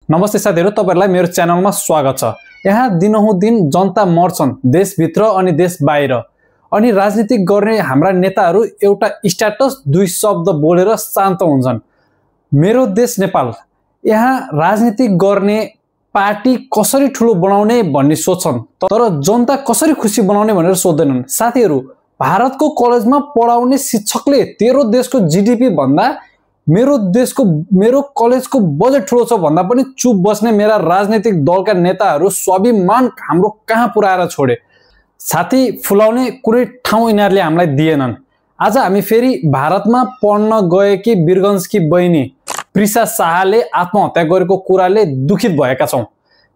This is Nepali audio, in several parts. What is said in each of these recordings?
नमस्ते साथीहरु, तपाईहरुलाई मेरो च्यानलमा स्वागत छ। यहाँ दिनहुँ दिन जनता मर्छन्, देशभित्र अनि देश बाहिर। अनि राजनीति गर्ने हाम्रा नेताहरू एउटा स्ट्याटस दुई शब्द बोलेर शान्त हुन्छन्। मेरो देश नेपाल, यहाँ राजनीति गर्ने पार्टी कसरी ठुलो बनाउने भन्ने सोच्छन्, तर जनता कसरी खुसी बनाउने भनेर सोच्दैनन्। साथीहरु, भारतको कलेजमा पढाउने शिक्षकले तेरो देशको जीडीपी भन्दा मेरो कलेजको बजेट ठुलो छ भन्दा पनि चुप बस्ने मेरा राजनीतिक दलका नेताहरू स्वाभिमान हाम्रो कहाँ पुर्याएर छोडे। छाती फुलाउने कुनै ठाउँ यिनीहरूले हामीलाई दिएनन्। आज हामी फेरि भारतमा पढ्न गएकी वीरगञ्जकी बहिनी प्रिसा शाहले आत्महत्या गरेको कुराले दुखित भएका छौं।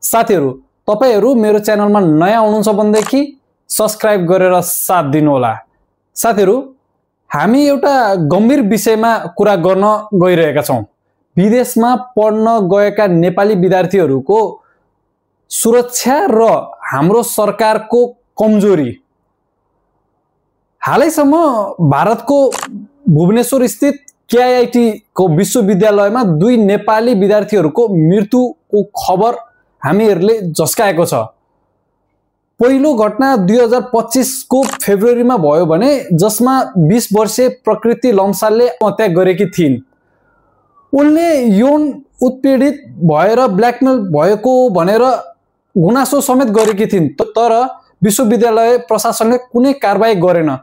साथीहरु, तपाईहरु मेरो च्यानलमा नयाँ हुनुहुन्छ भनेदेखि सब्स्क्राइब गरेर साथ दिनुहोला। साथीहरु, हामी एउटा गम्भीर विषयमा कुरा गर्न गइरहेका छौं। विदेशमा पढ्न गएका नेपाली विद्यार्थीहरूको सुरक्षा र हाम्रो सरकारको कमजोरी। हालैसम्म भारतको भुवनेश्वर स्थित केआईआईटी को विश्वविद्यालयमा दुई नेपाली विद्यार्थीहरूको मृत्युको खबर हामीहरूले झस्काएको छ। पहिलो घटना 2025 को फेब्रुअरीमा भयो भने जसमा 20 वर्षीय प्रकृति लम्सालले आत्महत्या गरेकी थिइन्। उनले यौन उत्पीडित भएर ब्ल्याकमेल भएको भनेर गुनासो समेत गरेकी थिइन्, तर विश्वविद्यालय प्रशासनले कुनै कारबाही गरेन।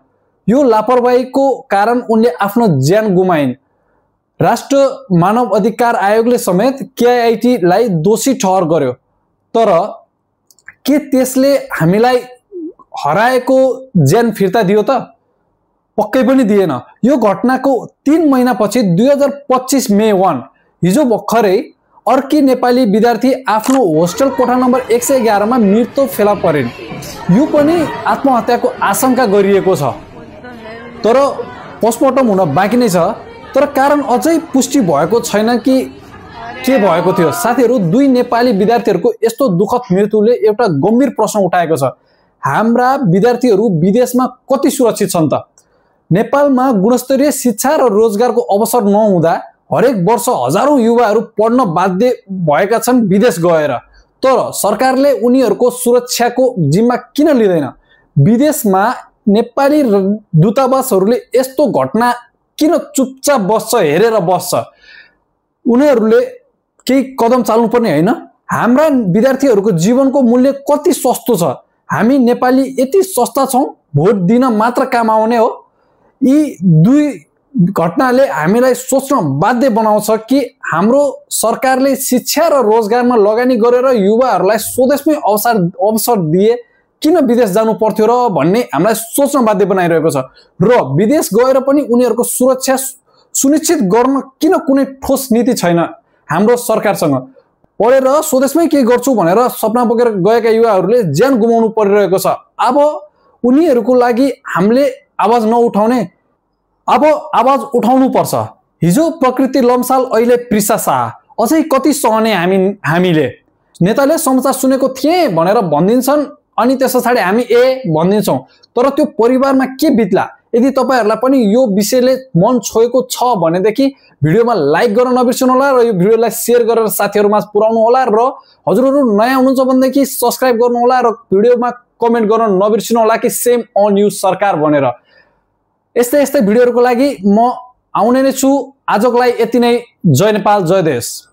यो लापरवाहीको कारण उनले आफ्नो ज्यान गुमाइन्। राष्ट्र मानव अधिकार आयोगले समेत केआईआईटी लाई दोषी ठहर गर्यो, तर के त्यसले हामीलाई हराएको ज्यान फिर्ता दियो त? पक्कै पनि दिएन। यो घटनाको 3 महिनापछि 2025 मे 1 हिजो भर्खरै अर्की नेपाली विद्यार्थी आफ्नो होस्टेल कोठा नम्बर 111 मा मृत्यु फेला परिन्। यो पनि आत्महत्याको आशंका गरिएको छ, तर पोस्टमार्टम हुन बाँकी नै छ, तर कारण अझै पुष्टि भएको छैन कि के भएको थियो। साथीहरु, दुई नेपाली विद्यार्थीहरूको यस्तो दुखद मृत्युले एउटा गम्भीर प्रश्न उठाएको छ। हाम्रा विद्यार्थीहरू विदेशमा कति सुरक्षित छन् त? नेपालमा गुणस्तरीय शिक्षा र रोजगारको अवसर नहुँदा हरेक वर्ष हजारौं युवाहरू पढ्न बाध्य भएका छन् विदेश गएर, तर सरकारले उनीहरूको सुरक्षाको जिम्मा किन लिँदैन? विदेशमा नेपाली दूतावासहरूले यस्तो घटना किन चुपचाप बस्छ, हेरेर बस्छ? उनीहरूले केही कदम चाल्नुपर्ने हैन? हाम्रा विद्यार्थीहरूको जीवनको मूल्य कति सस्तो छ? हामी नेपाली यति सस्ता छौं, भोट दिन मात्र काम आउने हो? यी दुई घटनाले हामीलाई सोच्न बाध्य बनाउँछ कि हाम्रो सरकारले शिक्षा र रोजगारमा लगानी गरेर युवाहरूलाई स्वदेशमै अवसर दिए किन विदेश जानु पर्थ्यो र भन्ने हामीलाई सोच्न बाध्य बनाइरहेको छ। र विदेश गएर पनि उनीहरूको सुरक्षा सुनिश्चित गर्न किन कुनै ठोस नीति छैन हाम्रो सरकारसँग? पढेर स्वदेशमै के गर्छु भनेर सपना बोकेर गएका युवाहरूले ज्यान गुमाउनु परिरहेको छ। अब उनीहरूको लागि हामीले आवाज नउठाउने? अब आवाज उठाउनु पर्छ। हिजो प्रकृति लम्साल, अहिले प्रिसा शाह। अझै कति सहने हामीले? नेताले समाचार सुनेको थिए भनेर भनिदिन्छन् अनि त्यस पछाडि हामी भनिदिन्छौं, तर त्यो परिवारमा के बित्ला? यदि तपाईहरुलाई पनि यो विषयले मन छोएको छ भनेदेखि भिडियोमा लाइक गर्न नबिर्सनु होला र यो भिडियोलाई शेयर गरेर साथीहरुमा पुर्याउनु होला र हजुरहरु नयाँ हुनुहुन्छ भनेदेखि सब्स्क्राइब गर्नु होला र भिडियोमा कमेन्ट गर्न नबिर्सनु होला कि सेम अन यु सरकार भनेर। यस्तै भिडियोहरुको लागि म आउने नै छु। आजको लागि यति नै। जय नेपाल, जय देश।